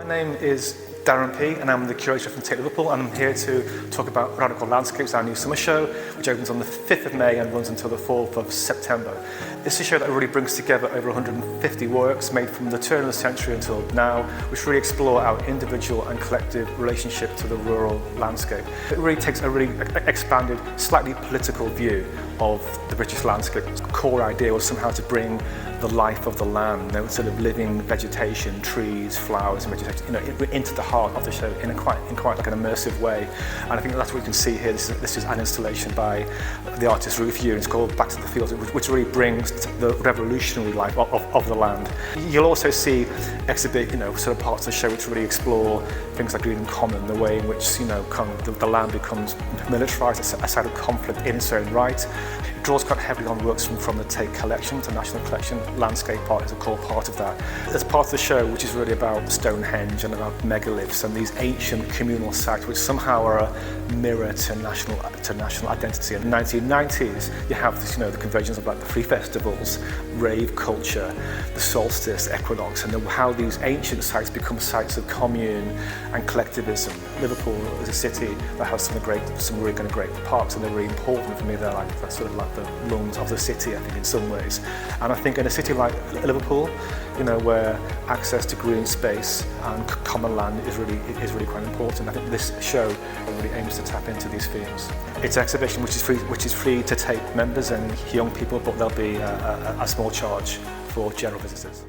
My name is Darren P, and I'm the curator from Tate Liverpool, and I'm here to talk about Radical Landscapes, our new summer show, which opens on the 5th of May and runs until the 4th of September. This is a show that really brings together over 150 works made from the turn of the century until now, which really explore our individual and collective relationship to the rural landscape. It really takes a really expanded, slightly political view of the British landscape. The core idea was somehow to bring the life of the land, sort of living vegetation, trees, flowers, and vegetation, into the heart of the show in quite like an immersive way. And I think that's what you can see here. This is an installation by the artist Ruth. It's called Back to the Fields, which really brings the revolutionary life of the land. You'll also see sort of parts of the show which really explore things like Green Common, the way in which the land becomes militarised, a site of conflict in its own right. It draws quite heavily on works from the Tate collection, the national collection. Landscape art is a core part of that. There's part of the show which is really about Stonehenge and about megaliths and these ancient communal sites which somehow are a mirror to national identity. In the 1990s, you have this, the convergence of like the free festivals, rave culture, the solstice, equinox, and how these ancient sites become sites of commune and collectivism. Liverpool is a city that has some really great parks, and they're really important for me. They're sort of like the lungs of the city, I think, in some ways. And I think in a city like Liverpool, where access to green space and common land is really quite important, I think this show really aims to tap into these themes. It's an exhibition which is free to Tate members and young people, but there'll be a small charge for general visitors.